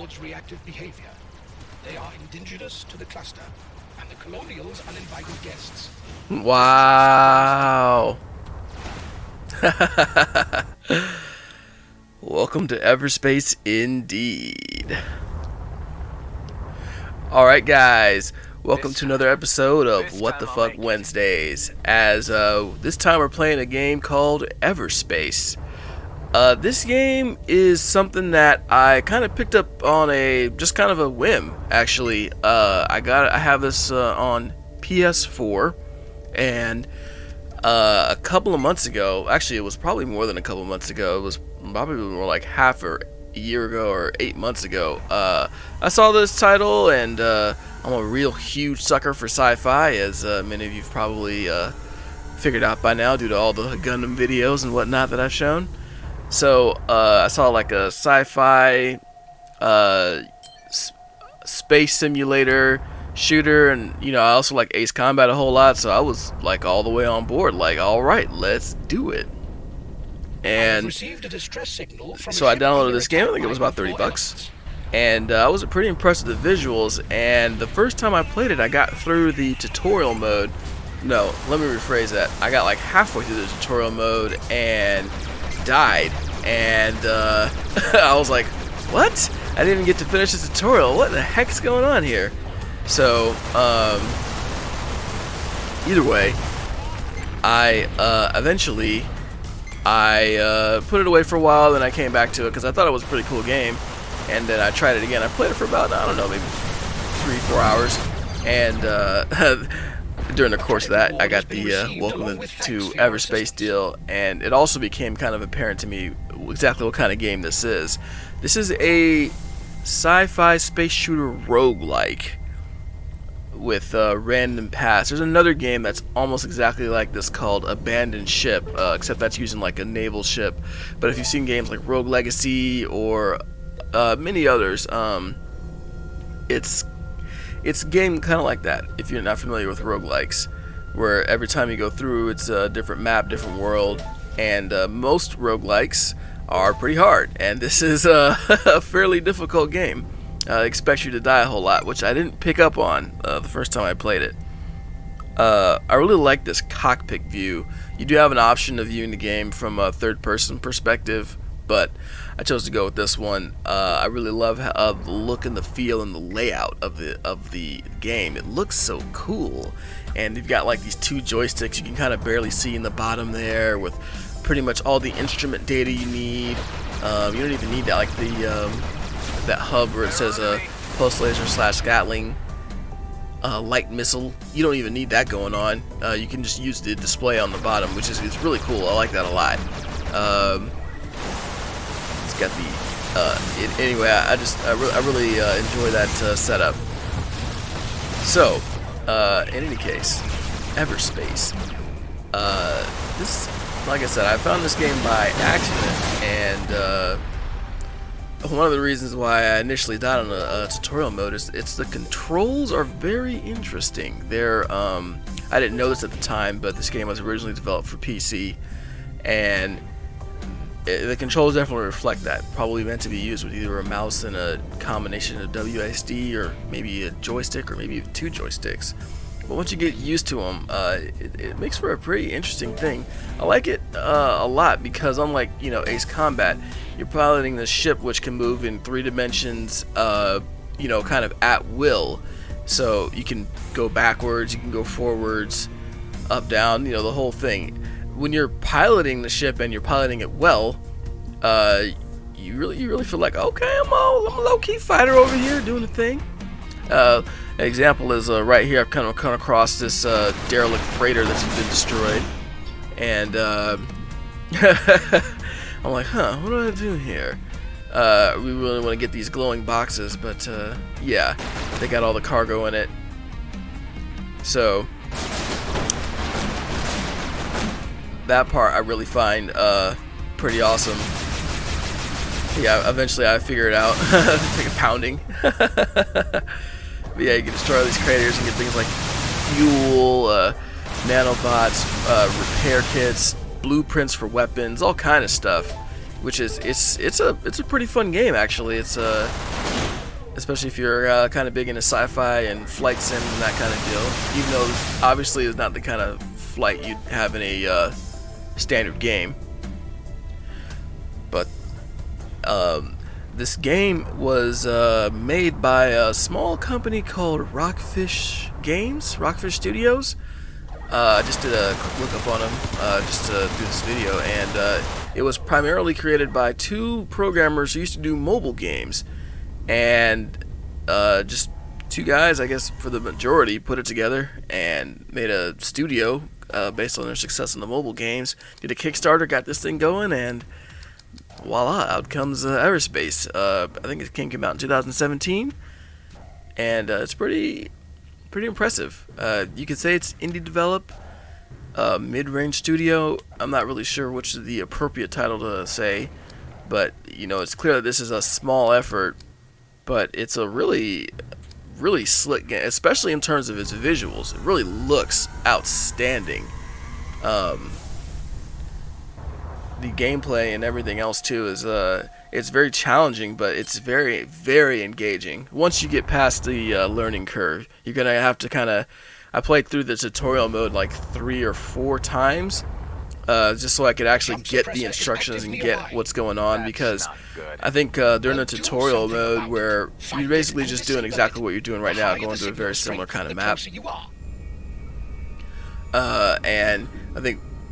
towards reactive behavior. They are indigenous to the cluster, and the colonials uninvited guests. Wow. Welcome to Everspace indeed. Alright guys, welcome to another episode of WTF Wednesdays. As this time we're playing a game called Everspace. This game is something that I kind of picked up on just kind of a whim, actually. I have this on PS4, and a couple of months ago, actually it was probably more than a couple of months ago, it was probably more like half or a year ago or 8 months ago, I saw this title, and I'm a real huge sucker for sci-fi, as many of you've probably figured out by now due to all the Gundam videos and whatnot that I've shown. So I saw like a sci-fi space simulator shooter, and I also like Ace Combat a whole lot, so I was like all the way on board, like, all right, let's do it. And so I downloaded this game. I think it was about $30, and I was pretty impressed with the visuals. And the first time I played it, I got through the tutorial mode. No, let me rephrase that. I got like halfway through the tutorial mode and died, and I was like, what? I didn't even get to finish the tutorial. What the heck's going on here? So either way, I eventually put it away for a while, then I came back to it because I thought it was a pretty cool game, and then I tried it again. I played it for about, I don't know, maybe 3-4 hours, and during the course of that, I got the Welcome to Everspace deal, and it also became kind of apparent to me exactly what kind of game this is. This is a sci-fi space shooter roguelike with random paths. There's another game that's almost exactly like this called Abandoned Ship, except that's using like a naval ship. But if you've seen games like Rogue Legacy or many others, it's a game kind of like that, if you're not familiar with roguelikes, where every time you go through, it's a different map, different world, and most roguelikes are pretty hard, and this is a fairly difficult game. Expects you to die a whole lot, which I didn't pick up on the first time I played it. I really like this cockpit view. You do have an option of viewing the game from a third-person perspective, but I chose to go with this one. I really love the look and the feel and the layout of the game. It looks so cool, and you've got like these two joysticks you can kind of barely see in the bottom there, with pretty much all the instrument data you need. You don't even need that, like that hub where it says pulse laser / Gatling light missile. You don't even need that going on. You can just use the display on the bottom, which is really cool. I like that a lot. It's got the anyway. I really enjoy that setup. So in any case, Everspace. This, like I said, I found this game by accident, and one of the reasons why I initially died on a tutorial mode is the controls are very interesting. They're I didn't know this at the time, but this game was originally developed for PC, and the controls definitely reflect that. Probably meant to be used with either a mouse and a combination of WSD, or maybe a joystick, or maybe even 2 joysticks. But once you get used to them, it makes for a pretty interesting thing. I like it a lot because, unlike Ace Combat, you're piloting this ship which can move in 3 dimensions, kind of at will. So you can go backwards, you can go forwards, up, down, the whole thing. When you're piloting the ship and you're piloting it well, you really feel like, okay, I'm a low-key fighter over here doing the thing. An example is right here. I've kind of come across this derelict freighter that's been destroyed, and I'm like, what do I do here? We really want to get these glowing boxes, but yeah, they got all the cargo in it. So that part I really find pretty awesome. Yeah, eventually I figure it out. Take a pounding. But yeah, you can destroy all these craters and get things like fuel, nanobots, repair kits, blueprints for weapons, all kind of stuff. Which is it's a pretty fun game, actually. It's especially if you're kind of big into sci-fi and flight sim and that kind of deal. Even though obviously it's not the kind of flight you'd have in a standard game. But this game was made by a small company called Rockfish Studios. I just did a quick look up on them just to do this video, and it was primarily created by two programmers who used to do mobile games, and just two guys, I guess for the majority, put it together and made a studio based on their success in the mobile games, did a Kickstarter, got this thing going, and voila, out comes Everspace. I think it came out in 2017, and it's pretty impressive. You could say it's indie develop, mid-range studio. I'm not really sure which is the appropriate title to say, but you know, it's clear that this is a small effort, but it's a really slick game, especially in terms of its visuals. It really looks outstanding. The gameplay and everything else too is it's very challenging, but it's very engaging. Once you get past the learning curve, you're gonna have to I played through the tutorial mode like 3 or 4 times just so I could actually get the instructions and get what's going on, because I think during the tutorial mode, where you're basically just doing exactly what you're doing right now, going to a very similar kind of map, and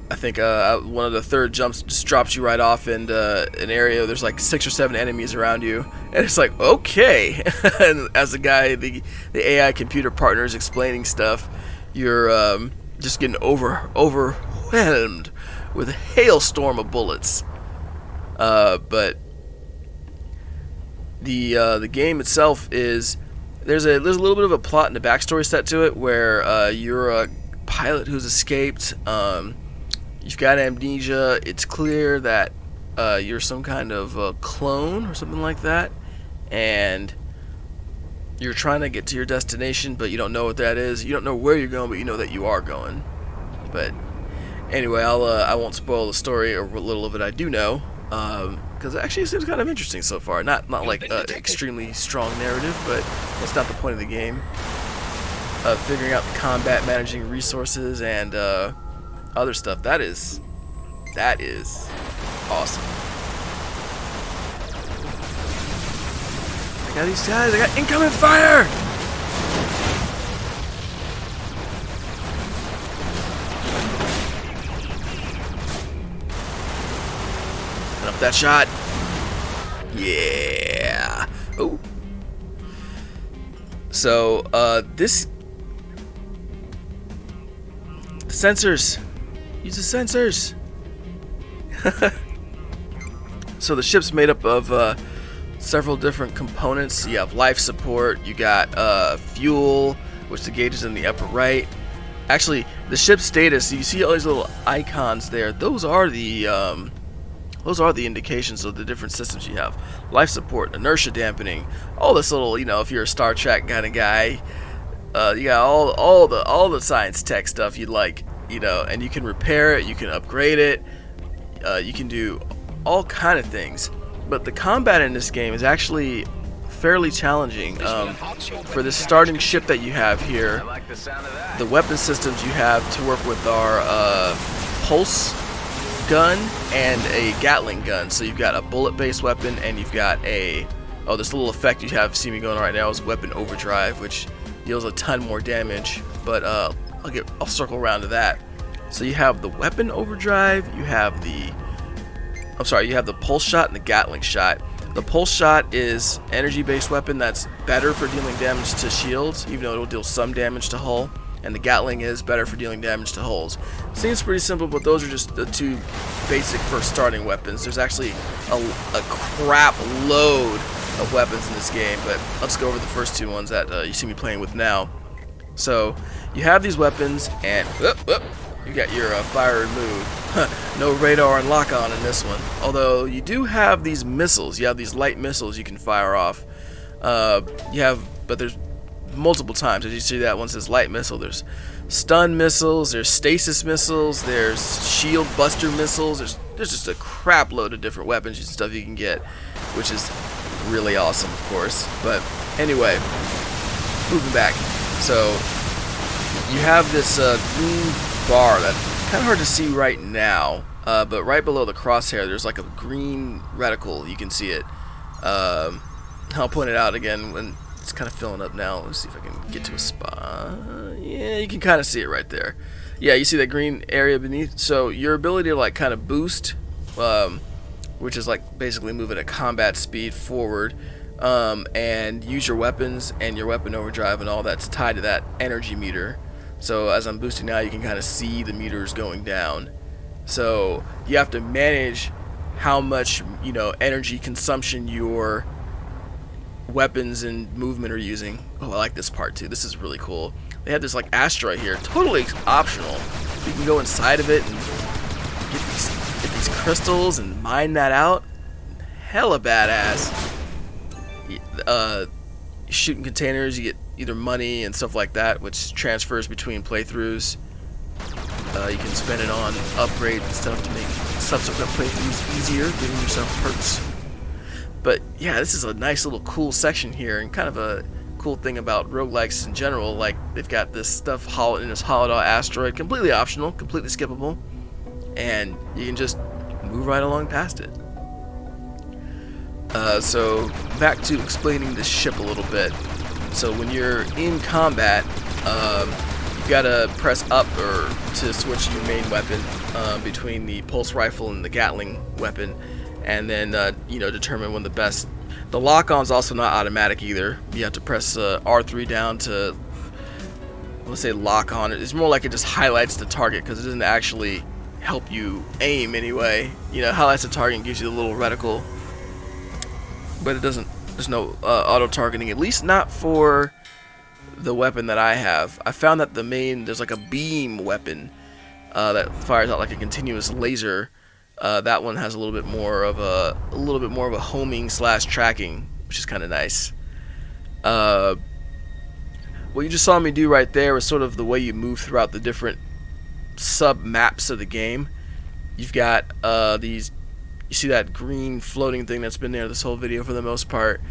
I think one of the third jumps just drops you right off into an area. There's like 6 or 7 enemies around you, and it's like, okay. And as the guy, the AI computer partner is explaining stuff, you're just getting overwhelmed with a hailstorm of bullets. But the game itself is there's a little bit of a plot and a backstory set to it, where you're a pilot who's escaped. You've got amnesia. It's clear that you're some kind of clone or something like that, and you're trying to get to your destination, but you don't know what that is. You don't know where you're going, but you know that you are going. But anyway, I won't spoil the story, or what little of it I do know, because actually it seems kind of interesting so far. Not like an extremely strong narrative, but that's not the point of the game. Figuring out the combat, managing resources, and other stuff. That is awesome. I got these guys. I got incoming fire. Put up that shot. Yeah. Oh. So this sensors. Use the sensors. So the ship's made up of several different components. You have life support, you got fuel, which the gauge is in the upper right. Actually, the ship's status, you see all these little icons there. Those are the indications of the different systems you have. Life support, inertia dampening, all this little, you know, if you're a Star Trek kind of guy, you got all the science tech stuff you'd like. You know, and you can repair it, you can upgrade it, you can do all kind of things. But the combat in this game is actually fairly challenging. For the starting ship that you have here, the weapon systems you have to work with are pulse gun and a Gatling gun. So you've got a bullet-based weapon, and you've got this little effect you have see me going on right now is weapon overdrive, which deals a ton more damage. But I'll circle around to that. So you have the weapon overdrive, you have the pulse shot and the Gatling shot. The pulse shot is energy-based weapon that's better for dealing damage to shields, even though it'll deal some damage to hull. And the Gatling is better for dealing damage to hulls. Seems pretty simple, but those are just the two basic first starting weapons. There's actually a crap load of weapons in this game, but let's go over the first 2 ones that you see me playing with now. So you have these weapons, and you got your fire and move. No radar and lock on in this one. Although you do have these missiles. You have these light missiles you can fire off. But there's multiple times. As you see, that one says light missile. There's stun missiles. There's stasis missiles. There's shield buster missiles. There's just a crap load of different weapons and stuff you can get, which is really awesome, of course. But Anyway, moving back. So you have this green bar that's kind of hard to see right now, but right below the crosshair there's like a green reticle. You can see it. I'll point it out again when it's kind of filling up now. Let's see if I can get to a spot. Yeah, you can kind of see it right there. Yeah, you see that green area beneath? So your ability to like kind of boost, which is like basically moving at combat speed forward, and use your weapons and your weapon overdrive and all that's tied to that energy meter. So as I'm boosting now, you can kind of see the meters going down. So you have to manage how much, you know, energy consumption your weapons and movement are using. Oh, I like this part too. This is really cool. They have this like asteroid here, totally optional. You can go inside of it and get these crystals and mine that out. Hella badass. Shooting containers, you get either money and stuff like that, which transfers between playthroughs. You can spend it on upgrades and stuff to make subsequent playthroughs easier, giving yourself perks. But yeah, this is a nice little cool section here, and kind of a cool thing about roguelikes in general. Like, they've got this stuff in this hollowed out asteroid, completely optional, completely skippable, and you can just move right along past it. So back to explaining the ship a little bit. So when you're in combat, you've got to press up or to switch your main weapon between the pulse rifle and the Gatling weapon, and then you know, determine when the best. The lock-on's also not automatic either. You have to press R3 down to, let's say, lock on it. It's more like it just highlights the target, because it doesn't actually help you aim anyway. You know, it highlights the target and gives you the little reticle, but it doesn't. There's no auto targeting, at least not for the weapon that I have. I found that there's like a beam weapon that fires out like a continuous laser. That one has a little bit more of a homing / tracking, which is kind of nice. What you just saw me do right there was sort of the way you move throughout the different sub maps of the game. You've got you see that green floating thing that's been there this whole video for the most part.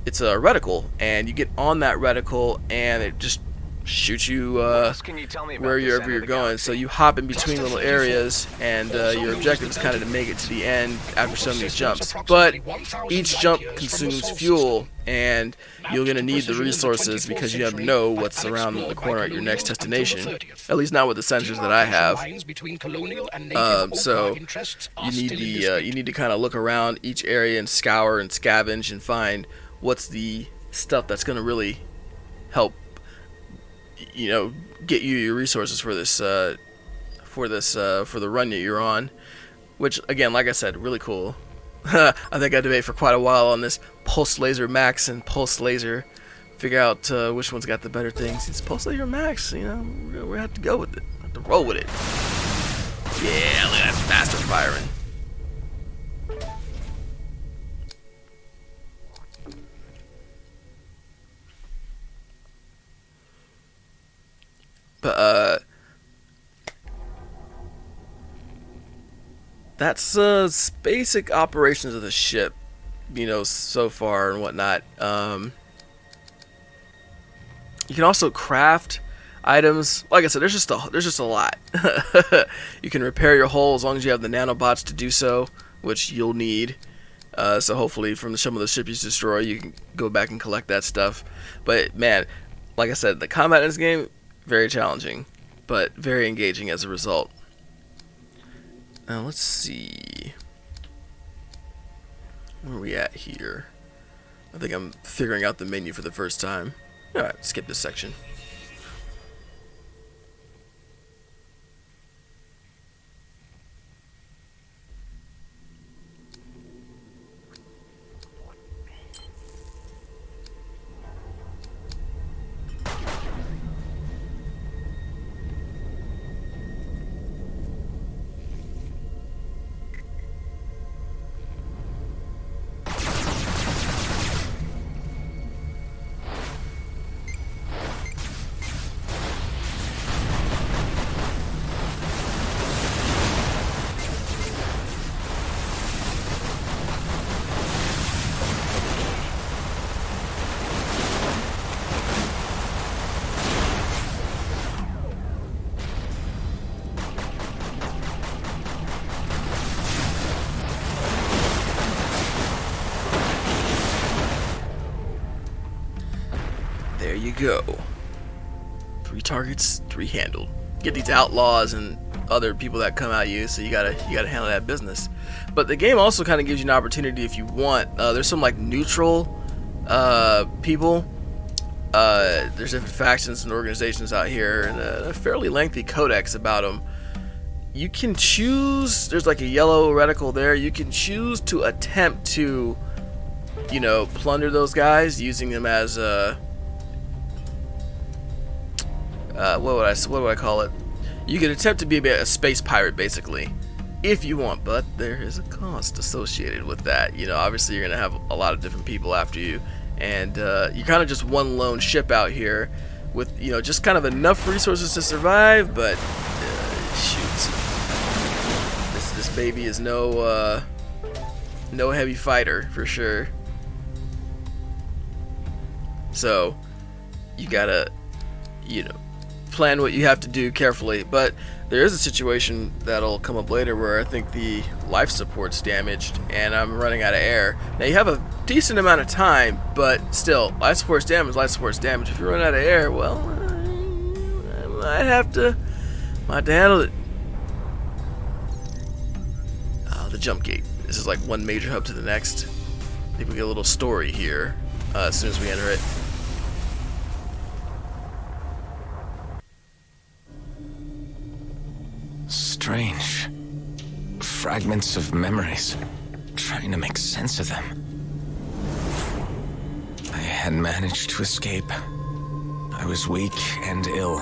It's a reticle, and you get on that reticle and it just shoots you wherever you're going. So you hop in between little areas, and your objective is kind of to make it to the end after some of these jumps. But each jump consumes fuel, and you're going to need the resources because you never know what's around the corner at your next destination. At least not with the sensors that I have. So you need to kind of look around each area and scour and scavenge and find what's the stuff that's going to really help, you know, get you your resources for this for the run that you're on. Which, again, like I said, really cool. I think I debated for quite a while on this Pulse Laser Max and Pulse Laser, figure out which one's got the better things. It's Pulse Laser Max, you know, we're gonna have to go with it, have to roll with it. Yeah, look at that faster firing. But that's basic operations of the ship, you know, so far and whatnot. You can also craft items. Like I said, there's just a lot. You can repair your hull as long as you have the nanobots to do so, which you'll need. So hopefully from some of the ships you destroy, you can go back and collect that stuff. But man, like I said, the combat in this game, very challenging, but very engaging as a result. Now let's see, where are we at here? I think I'm figuring out the menu for the first time. Alright, skip this section. There you go. 3 targets, 3 handled. Get these outlaws and other people that come at you, so you gotta handle that business. But the game also kind of gives you an opportunity if you want. There's some like neutral people. There's different factions and organizations out here, and a fairly lengthy codex about them. You can choose. There's like a yellow reticle there. You can choose to attempt to, you know, plunder those guys using them as what would I call it? You can attempt to be a space pirate, basically, if you want, but there is a cost associated with that. You know, obviously you're gonna have a lot of different people after you, and you're kind of just one lone ship out here with, you know, just kind of enough resources to survive. But shoot, this baby is no heavy fighter for sure. So you gotta, you know, plan what you have to do carefully. But there is a situation that'll come up later where I think the life support's damaged and I'm running out of air. Now you have a decent amount of time, but still, life support's damaged, life support's damaged. If you run out of air, well, I might have to handle it. The jump gate. This is like one major hub to the next. I think we get a little story here as soon as we enter it. Strange. Fragments of memories. Trying to make sense of them. I had managed to escape. I was weak and ill.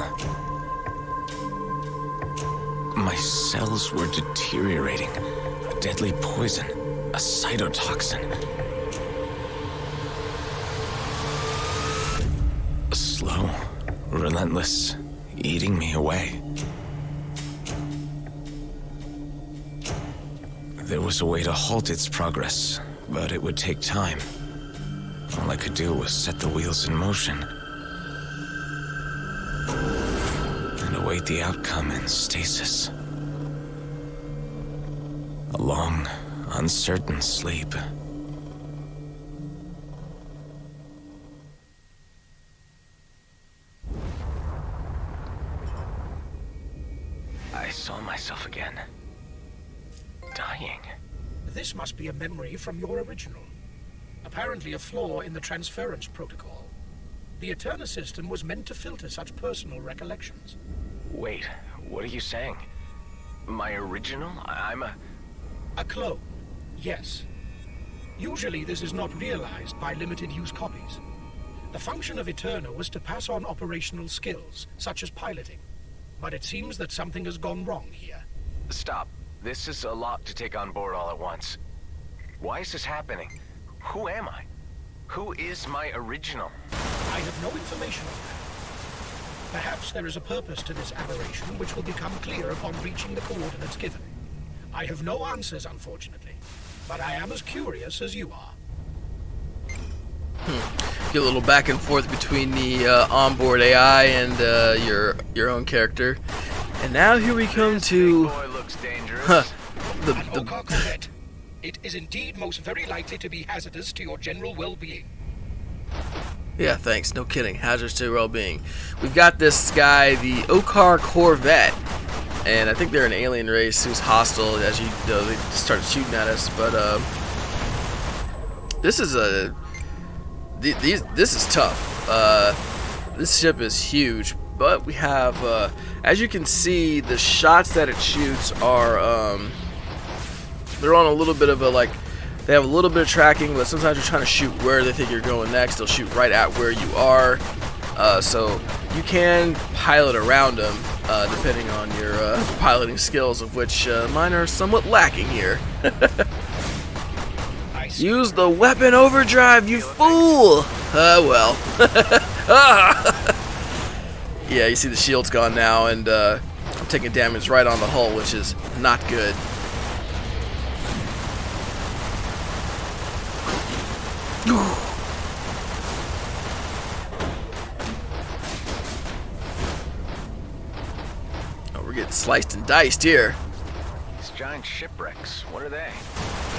My cells were deteriorating. A deadly poison. A cytotoxin. Slow. Relentless. Eating me away. There was a way to halt its progress, but it would take time. All I could do was set the wheels in motion and await the outcome in stasis. A long, uncertain sleep. I saw myself again. Dying. This must be a memory from your original. Apparently a flaw in the transference protocol. The Eterna system was meant to filter such personal recollections. Wait, what are you saying? My original? I'm a clone, yes. Usually this is not realized by limited use copies. The function of Eterna was to pass on operational skills, such as piloting. But it seems that something has gone wrong here. Stop. This is a lot to take on board all at once. Why is this happening? Who am I? Who is my original? I have no information on that. Perhaps there is a purpose to this aberration which will become clear upon reaching the coordinates given. I have no answers, unfortunately, but I am as curious as you are. Get a little back and forth between the onboard AI and your own character. And now here we come to the Corvette. It is indeed most very likely to be hazardous to your general well-being. Yeah, thanks. No kidding. Hazardous to your well-being. We've got this guy, the Okar Corvette, and I think they're an alien race who's hostile. As you know, they start shooting at us. But this is this is tough. This ship is huge. But we have, as you can see, the shots that it shoots are, they're on a little bit of a, like, they have a little bit of tracking, but sometimes you're trying to shoot where they think you're going next. They'll shoot right at where you are. So you can pilot around them, depending on your piloting skills, of which mine are somewhat lacking here. Use the weapon overdrive, you fool! Well. Yeah, you see the shield's gone now, and I'm taking damage right on the hull, which is not good. Oh, we're getting sliced and diced here. These giant shipwrecks, what are they?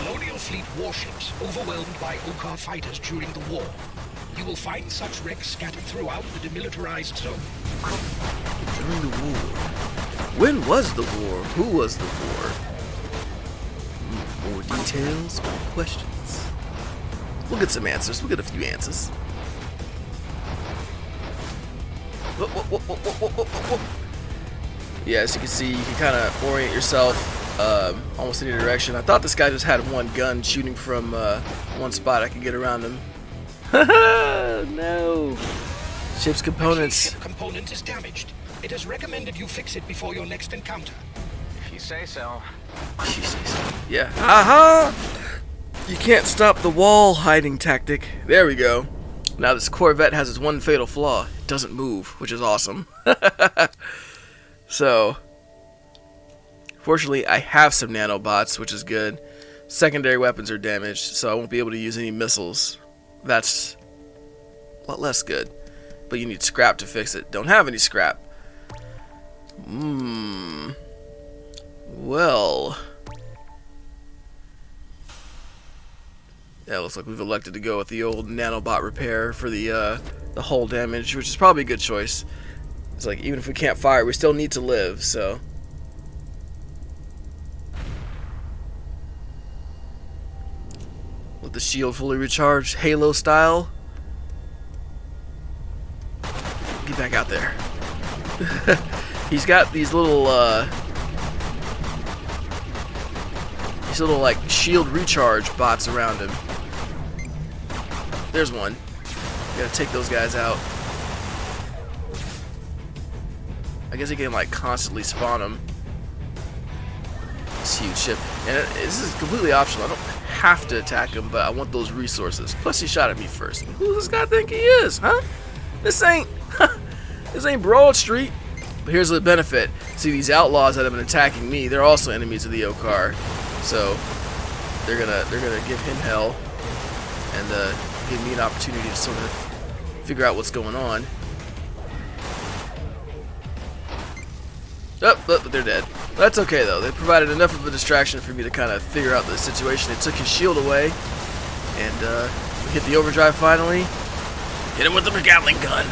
Colonial fleet warships overwhelmed by Okar fighters during the war. You will find such wrecks scattered throughout the demilitarized zone. During the war. When was the war? Who was the war? More details, more questions. We'll get some answers. We'll get a few answers. Whoa, whoa, whoa, whoa, whoa, whoa, whoa, whoa. Yeah, as you can see, you can kind of orient yourself almost in any direction. I thought this guy just had one gun shooting from one spot. I could get around him. No. Ship's components. The ship component is damaged. It is recommended you fix it before your next encounter. If you say so. Yeah. Haha! You can't stop the wall hiding tactic. There we go. Now this Corvette has its one fatal flaw. It doesn't move, which is awesome. So, fortunately, I have some nanobots, which is good. Secondary weapons are damaged, so I won't be able to use any missiles. That's a lot less good. But you need scrap to fix it. Don't have any scrap. Well. Yeah, looks like we've elected to go with the old nanobot repair for the hull damage, which is probably a good choice. It's like, even if we can't fire, we still need to live, so. With the shield fully recharged, Halo style. Get back out there. He's got these little like shield recharge bots around him. There's one. Gotta take those guys out. I guess he can like constantly spawn them. This huge ship, and this is completely optional. I don't have to attack him, but I want those resources. Plus, he shot at me first. Who does this guy think he is, huh? This ain't Broad Street. But here's the benefit. See, these outlaws that have been attacking me, they're also enemies of the Okar. So they're gonna give him hell and give me an opportunity to sort of figure out what's going on. Oh, but they're dead. That's okay though. They provided enough of a distraction for me to kind of figure out the situation. They took his shield away, and we hit the overdrive finally. Hit him with the Gatling gun.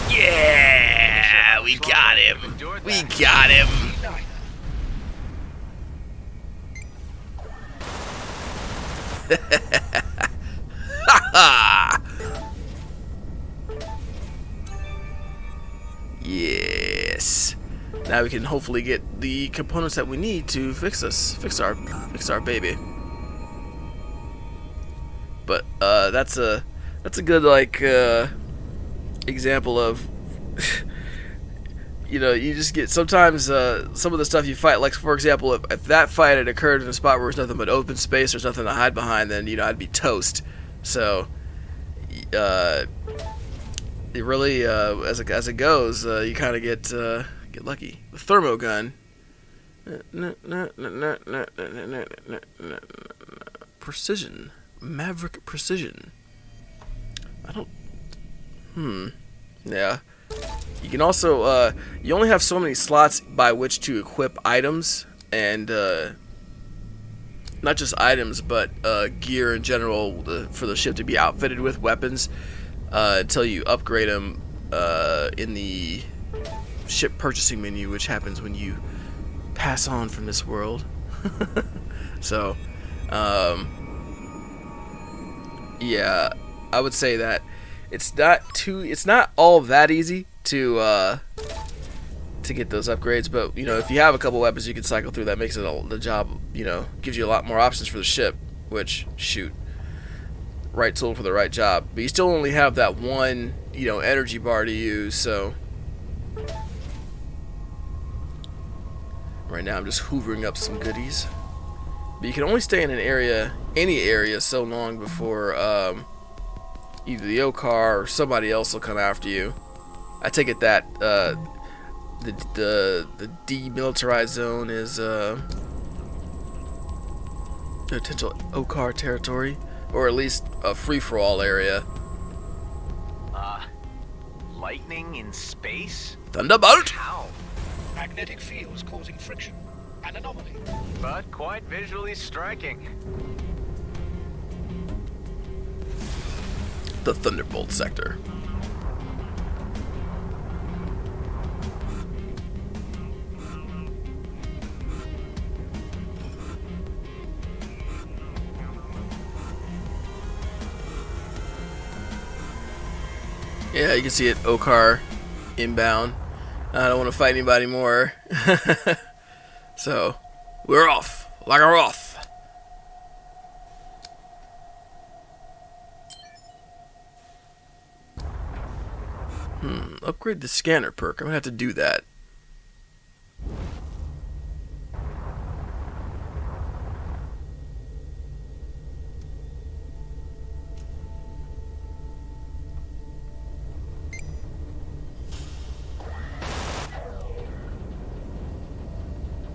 Yeah, we got him. We got him. Yes. Now we can hopefully get the components that we need to fix our baby. But that's a good like example of you know, you just get sometimes some of the stuff you fight, like for example, if that fight had occurred in a spot where there's nothing but open space, there's nothing to hide behind, then you know I'd be toast. So it really as it goes, you kind of get lucky. The thermo gun, precision, maverick precision. I don't. Yeah. You can also you only have so many slots by which to equip items, and not just items, but gear in general for the ship to be outfitted with weapons until you upgrade them in the ship purchasing menu, which happens when you pass on from this world. So, yeah, I would say that it's not all that easy to get those upgrades, but you know, if you have a couple weapons you can cycle through, that makes it the job, you know, gives you a lot more options for the ship, which, shoot, right tool for the right job. But you still only have that one, you know, energy bar to use, so right now I'm just hoovering up some goodies. But you can only stay in an area, any area, so long before either the Okar or somebody else will come after you. I take it that the demilitarized zone is potential Okar territory, or at least a free-for-all area. Lightning in space? Thunderbolt? How? Magnetic fields causing friction. An anomaly. But quite visually striking. the Thunderbolt sector. Yeah, you can see it, Okar inbound. I don't want to fight anybody more. So, we're off, like a Roth. Upgrade the scanner perk. I'm gonna have to do that.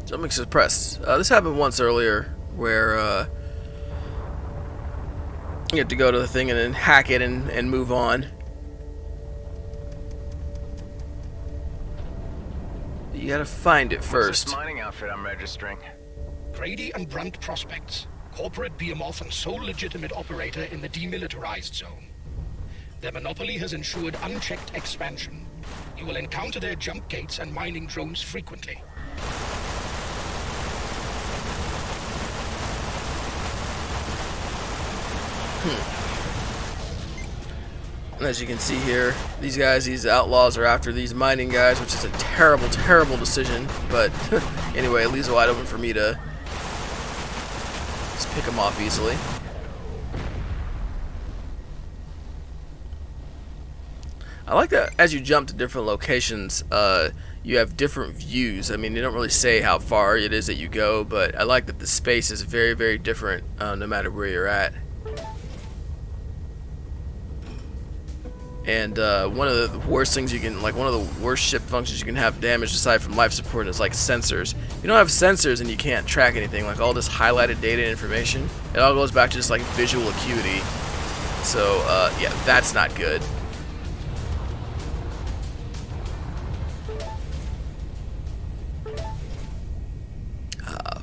Jumping suppressed. This happened once earlier, where you have to go to the thing and then hack it and move on. You gotta find it first. What's this mining outfit I'm registering? Grady and Brunt Prospects, corporate behemoth and sole legitimate operator in the demilitarized zone. Their monopoly has ensured unchecked expansion. You will encounter their jump gates and mining drones frequently. And as you can see here, these guys, these outlaws, are after these mining guys, which is a terrible, terrible decision. But anyway, it leaves it wide open for me to just pick them off easily. I like that as you jump to different locations, you have different views. I mean, they don't really say how far it is that you go, but I like that the space is very, very different no matter where you're at. And one of the worst things you can, like one of the worst ship functions you can have damaged aside from life support is like sensors. If you don't have sensors and you can't track anything, like all this highlighted data and information, it all goes back to just like visual acuity. So yeah, that's not good.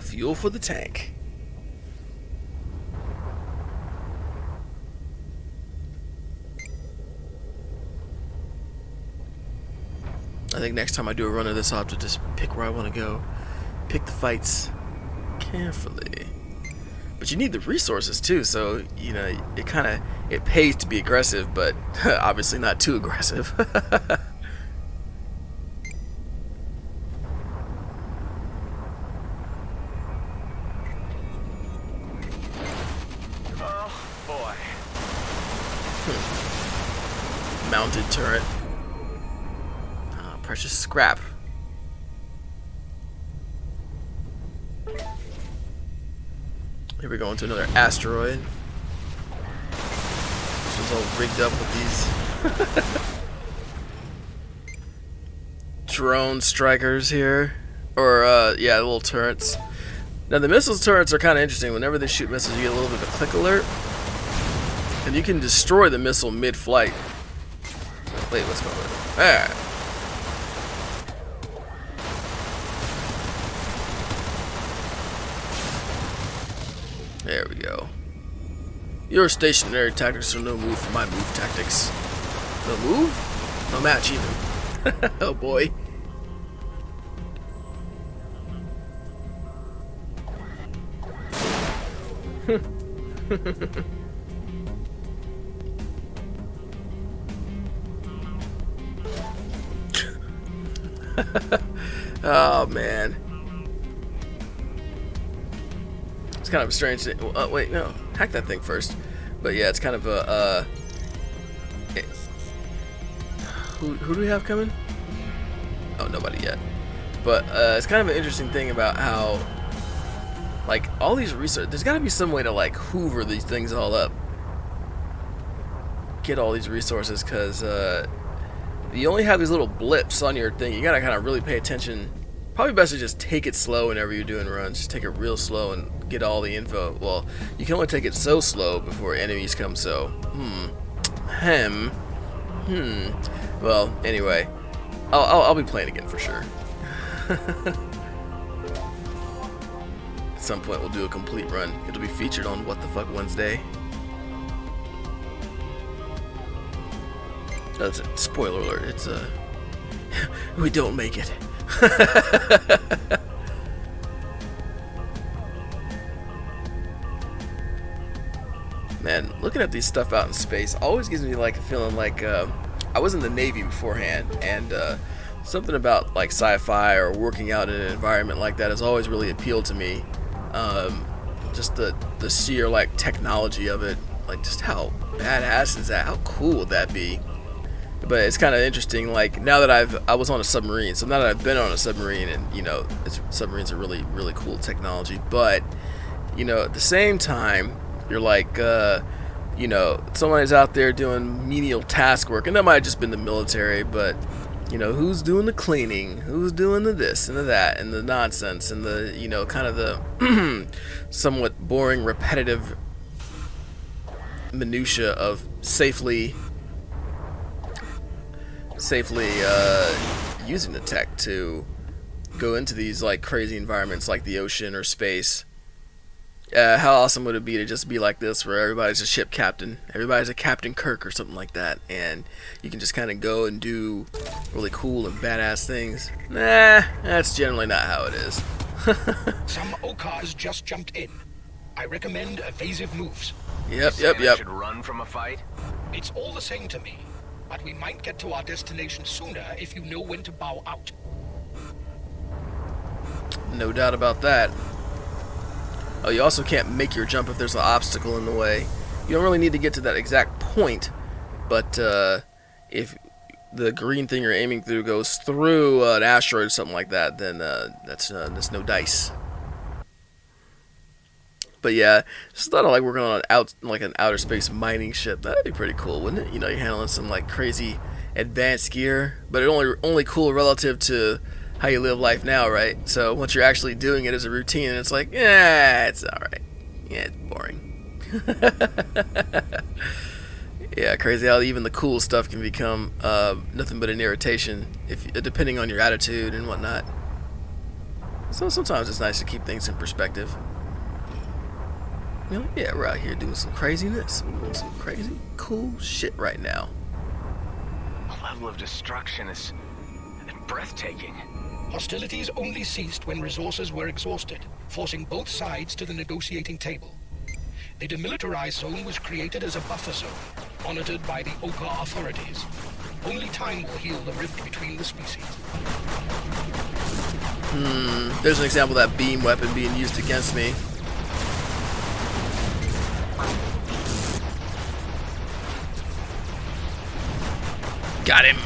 Fuel for the tank. I think next time I do a run of this, I'll have to just pick where I want to go. Pick the fights carefully. But you need the resources too, so, you know, it pays to be aggressive, but obviously not too aggressive. Oh, boy. Mounted turret. Precious scrap. Here we go into another asteroid. This one's all rigged up with these drone strikers here. Or, yeah, little turrets. Now, the missiles turrets are kind of interesting. Whenever they shoot missiles, you get a little bit of a click alert. And you can destroy the missile mid-flight. Wait, what's going on? Ah. There we go. Your stationary tactics are no move for my move tactics. No move? No match even. Oh boy. Oh man. It's kind of a strange thing. Wait, no. Hack that thing first. But yeah, it's kind of a, who do we have coming? Oh, nobody yet. But it's kind of an interesting thing about how, like, all these resources, there's got to be some way to, like, hoover these things all up. Get all these resources, because you only have these little blips on your thing. You got to kind of really pay attention. Probably best to just take it slow whenever you're doing runs. Just take it real slow and get all the info. Well, you can only take it so slow before enemies come, so. Well, anyway. I'll be playing again for sure. At some point we'll do a complete run. It'll be featured on WTF Wednesday. That's a spoiler alert. It's we don't make it. Man, looking at these stuff out in space always gives me like a feeling like I was in the Navy beforehand, and something about like sci-fi or working out in an environment like that has always really appealed to me. Just the sheer like technology of it, like just how badass is that? How cool would that be? But it's kind of interesting. Like now that I was on a submarine, so now that I've been on a submarine, and you know, submarines are really really cool technology. But you know, at the same time, you're like, you know, somebody's out there doing menial task work, and that might have just been the military, but you know, who's doing the cleaning, who's doing the this and the that and the nonsense and the, you know, kind of the somewhat boring, repetitive minutia of safely using the tech to go into these like crazy environments like the ocean or space. How awesome would it be to just be like this, where everybody's a ship captain, everybody's a Captain Kirk or something like that, and you can just kind of go and do really cool and badass things? Nah, that's generally not how it is. Some Okars just jumped in. I recommend evasive moves. Yep. Should run from a fight? It's all the same to me, but we might get to our destination sooner if you know when to bow out. No doubt about that. Oh, you also can't make your jump if there's an obstacle in the way. You don't really need to get to that exact point, but if the green thing you're aiming through goes through an asteroid or something like that, then that's no dice. But yeah, just thought of like working on an outer space mining ship. That'd be pretty cool, wouldn't it? You know, you're handling some like crazy advanced gear, but it only cool relative to how you live life now, right? So once you're actually doing it as a routine, it's like, yeah, it's alright. Yeah, it's boring. Yeah, crazy how even the cool stuff can become nothing but an irritation, depending on your attitude and whatnot. So sometimes it's nice to keep things in perspective. You know, yeah, we're out here doing some craziness. We're doing some crazy, cool shit right now. The level of destruction is breathtaking. Hostilities only ceased when resources were exhausted, forcing both sides to the negotiating table. The demilitarized zone was created as a buffer zone, monitored by the Okar authorities. Only time will heal the rift between the species. There's an example of that beam weapon being used against me. Got him!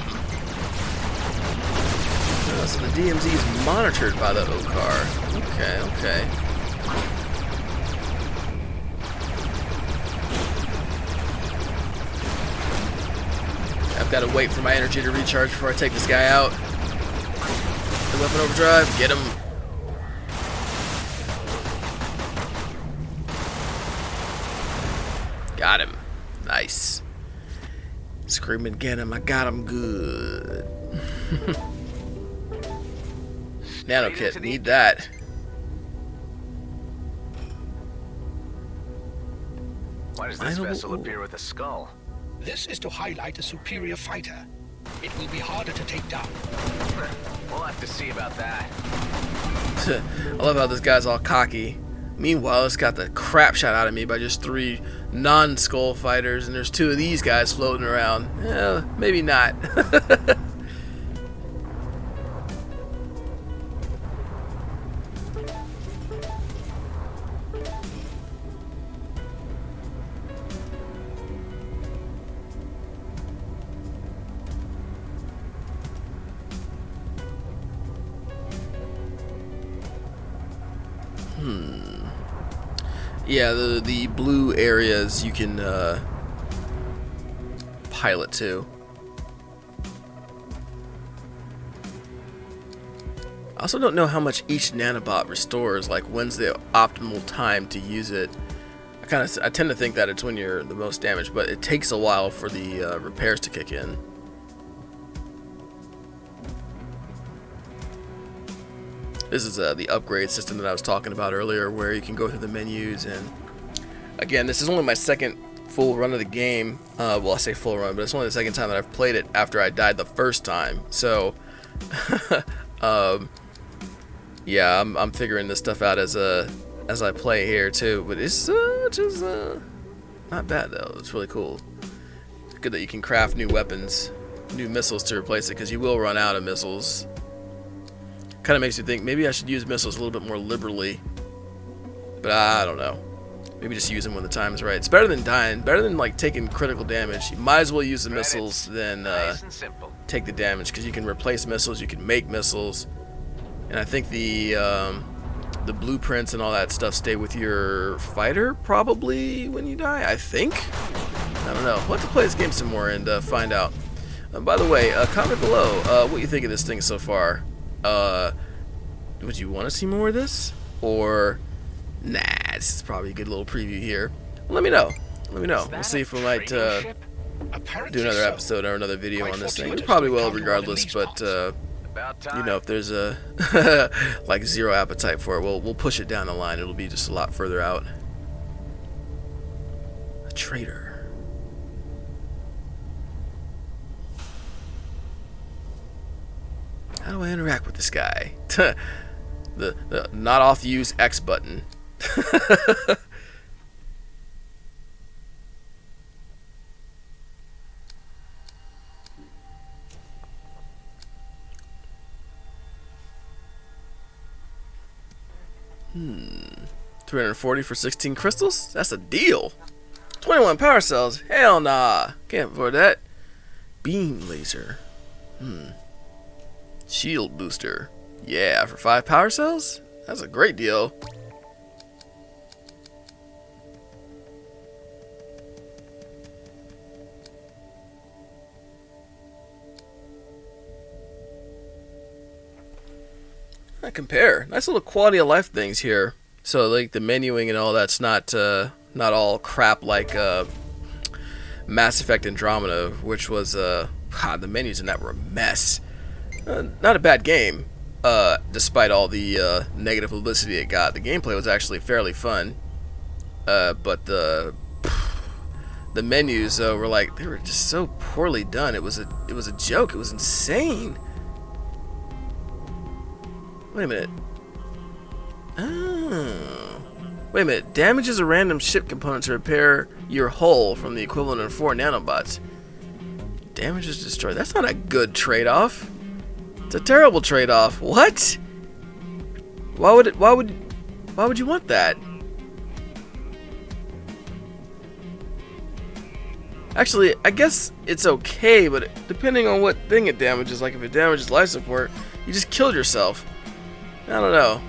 So the DMZ is monitored by the Okar. Okay. I've got to wait for my energy to recharge before I take this guy out. The weapon overdrive, get him. Got him. Nice. Screaming, get him, I got him good. Nano kit, need that. Why does this vessel appear with a skull? This is to highlight a superior fighter. It will be harder to take down. We'll have to see about that. I love how this guy's all cocky. Meanwhile, it's got the crap shot out of me by just 3 non-skull fighters, and there's 2 of these guys floating around. Maybe not. Yeah, the blue areas you can pilot to. I also don't know how much each nanobot restores, like when's the optimal time to use it. I tend to think that it's when you're the most damaged, but it takes a while for the repairs to kick in. This is the upgrade system that I was talking about earlier, where you can go through the menus, and again, this is only my second full run of the game. Well, I say full run, but it's only the second time that I've played it after I died the first time. So, yeah, I'm figuring this stuff out as I play here too. But it's just not bad though. It's really cool. Good that you can craft new weapons, new missiles to replace it, because you will run out of missiles. Kind of makes you think maybe I should use missiles a little bit more liberally. But I don't know. Maybe just use them when the time is right. It's better than dying. Better than like taking critical damage. You might as well use the missiles than take the damage, because you can replace missiles. You can make missiles, and I think the blueprints and all that stuff stay with your fighter probably when you die. I think. I don't know. We'll have to play this game some more and find out. By the way, comment below what you think of this thing so far. Would you want to see more of this, or nah? This is probably a good little preview here. Let me know. Let me know. We'll see if we might do another episode or another video on this thing. We probably will, regardless. But you know, if there's a like zero appetite for it, we'll push it down the line. It'll be just a lot further out. A traitor. How do I interact with this guy? the not off use X button. $340 for 16 crystals? That's a deal. 21 power cells? Hell nah. Can't afford that. Beam laser. Shield booster. Yeah, for 5 power cells? That's a great deal. I compare. Nice little quality of life things here. So like the menuing and all that's not all crap like Mass Effect Andromeda, which was the menus in that were a mess. Not a bad game, despite all the negative publicity it got. The gameplay was actually fairly fun, but the menus were like, they were just so poorly done. It was a joke. It was insane. Wait a minute. Oh. Wait a minute. Damages a random ship component to repair your hull from the equivalent of 4 nanobots. Damages destroyed. That's not a good trade-off. It's a terrible trade-off. What? Why would you want that? Actually, I guess it's okay, but depending on what thing it damages, like if it damages life support, you just killed yourself. I don't know.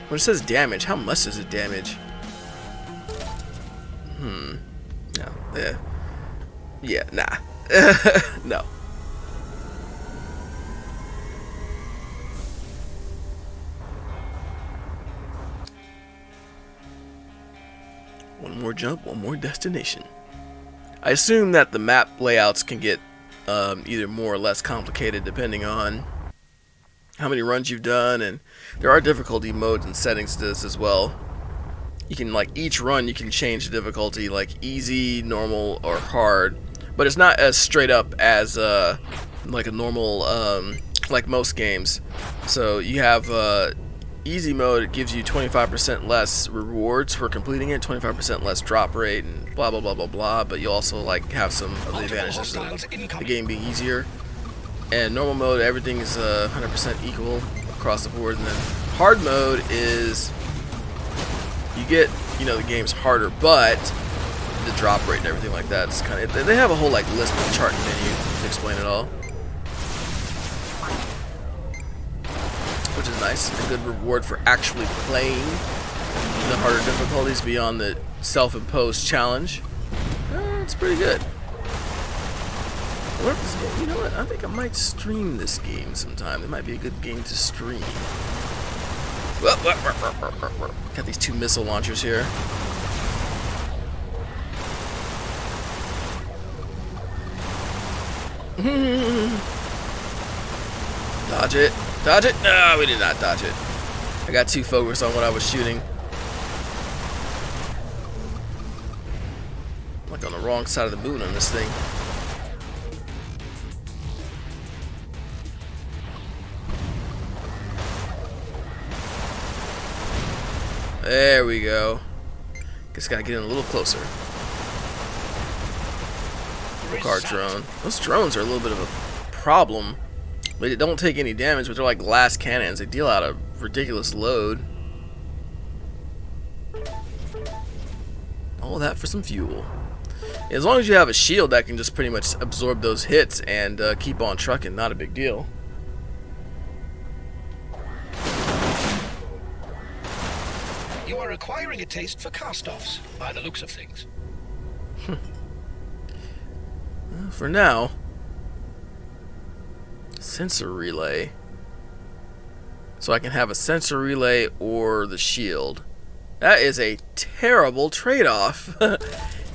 When it says damage, how much does it damage? No. Yeah, nah. No. One more jump, one more destination. I assume that the map layouts can get either more or less complicated depending on how many runs you've done, and there are difficulty modes and settings to this as well. You can, like, each run you can change the difficulty, like easy, normal, or hard, but it's not as straight up as like a normal like most games. So you have easy mode. It gives you 25% less rewards for completing it, 25% less drop rate, and blah blah blah blah blah. But you also like have some of the advantages of the game being easier. And normal mode, everything is 100% equal across the board. And then hard mode is you get, you know, the game's harder, but the drop rate and everything like that is kind of, they have a whole like list of chart and menu to explain it all, which is nice. A good reward for actually playing the harder difficulties beyond the self-imposed challenge. It's pretty good. I wonder if this game, you know what? I think I might stream this game sometime. It might be a good game to stream. Got these 2 missile launchers here. Dodge it. Dodge it. No, we did not dodge it. I got too focused on what I was shooting. On the wrong side of the boot on this thing. There we go. Just gotta get in a little closer. Car drone. Those drones are a little bit of a problem. They don't take any damage, but they're like glass cannons. They deal out a ridiculous load. All that for some fuel. As long as you have a shield that can just pretty much absorb those hits and keep on trucking, not a big deal. You are acquiring a taste for cast-offs, by the looks of things. For now. Sensor relay. So I can have a sensor relay or the shield. That is a terrible trade-off.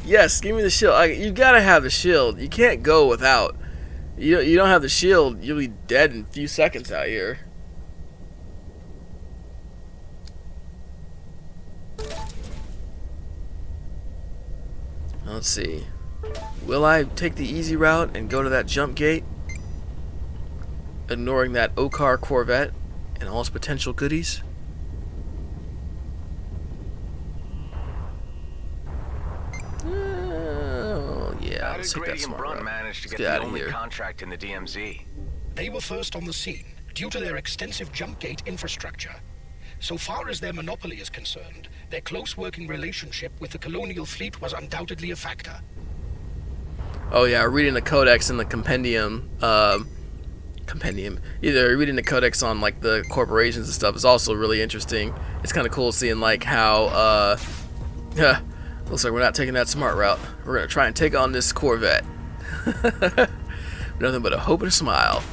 Yes, give me the shield. You gotta have the shield. You can't go without. You don't have the shield, you'll be dead in a few seconds out here. Let's see. Will I take the easy route and go to that jump gate, ignoring that Okar Corvette and all its potential goodies? Yeah, let's take that smart route. Managed to Let's get get the out of only here. contract in the DMZ. They were first on the scene due to their extensive jump gate infrastructure. So far as their monopoly is concerned, their close working relationship with the colonial fleet was undoubtedly a factor. Oh yeah, reading the codex and the compendium, either reading the codex on like the corporations and stuff is also really interesting. It's kind of cool seeing like how, looks like we're not taking that smart route. We're gonna try and take on this Corvette. Nothing but a hope and a smile.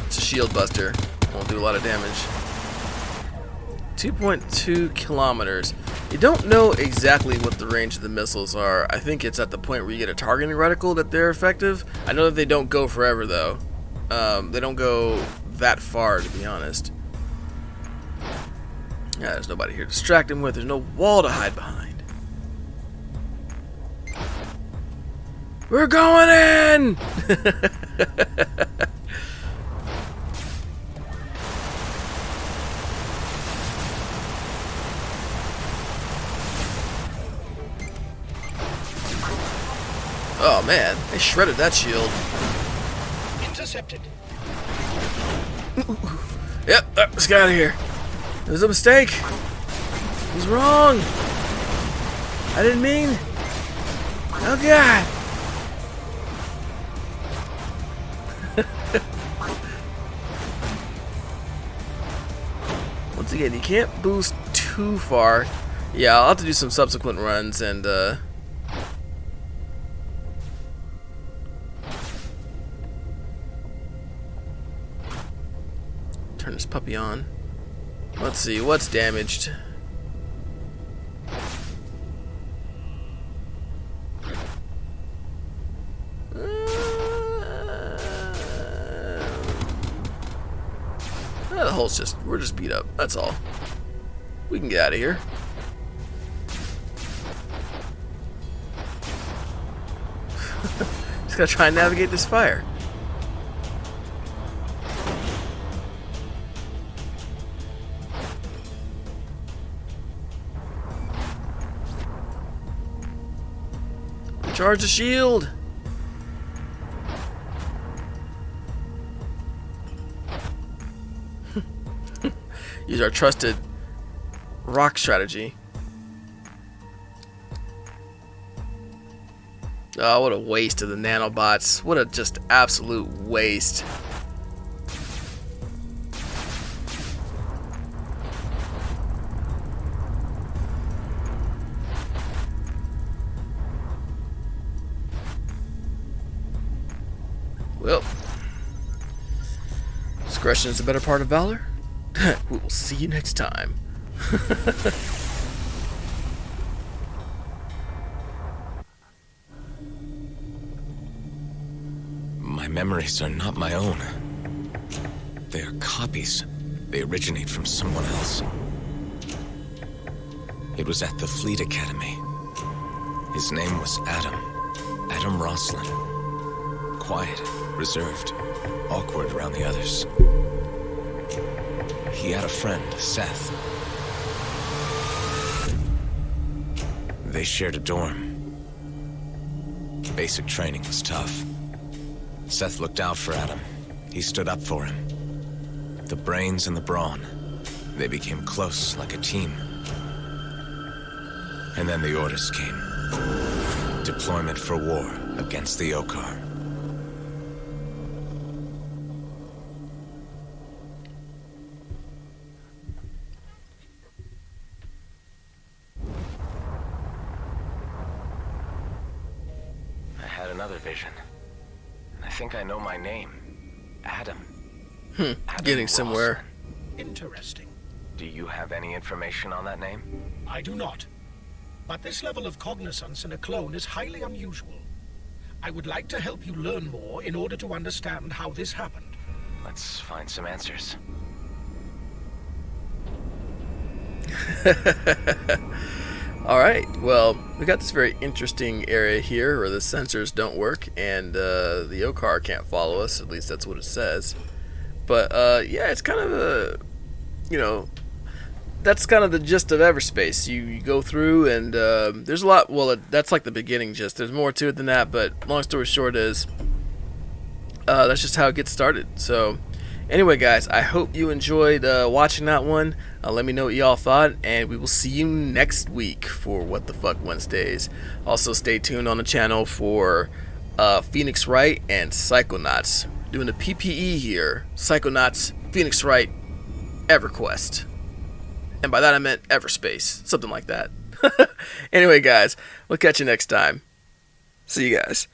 It's a shield buster. Won't do a lot of damage. 2.2 kilometers. You don't know exactly what the range of the missiles are. I think it's at the point where you get a targeting reticle that they're effective. I know that they don't go forever though. They don't go that far, to be honest. Yeah, there's nobody here to distract him with. There's no wall to hide behind. We're going in! Oh man, they shredded that shield. Intercepted. Yep, let's get out of here. It was a mistake. It was wrong. I didn't mean. Oh god. Once again, you can't boost too far. Yeah, I'll have to do some subsequent runs and turn this puppy on. Let's see, what's damaged? The hull's we're just beat up, that's all. We can get out of here. Just gotta try and navigate this fire. Charge the shield! Use our trusted rock strategy. Oh, what a waste of the nanobots. What a just absolute waste. Well, discretion is the better part of valor. We will see you next time. My memories are not my own. They are copies. They originate from someone else. It was at the Fleet Academy. His name was Adam. Adam Roslin. Quiet, reserved, awkward around the others. He had a friend, Seth. They shared a dorm. Basic training was tough. Seth looked out for Adam. He stood up for him. The brains and the brawn. They became close, like a team. And then the orders came. Deployment for war against the Okar. I had another vision. I think I know my name. Adam. Adam Getting somewhere. Roslin. Interesting. Do you have any information on that name? I do not. But this level of cognizance in a clone is highly unusual. I would like to help you learn more in order to understand how this happened. Let's find some answers. Alright, well, we got this very interesting area here where the sensors don't work and the Okar can't follow us, at least that's what it says. But yeah, it's kind of a, you know, that's kind of the gist of Everspace. You go through and there's a lot, well, that's like the beginning gist. There's more to it than that, but long story short is that's just how it gets started. So anyway, guys, I hope you enjoyed watching that one. Let me know what y'all thought, and we will see you next week for What the Fuck Wednesdays. Also, stay tuned on the channel for Phoenix Wright and Psychonauts. Doing the PPE here. Psychonauts, Phoenix Wright, EverQuest. And by that I meant Everspace. Something like that. Anyway, guys, we'll catch you next time. See you guys.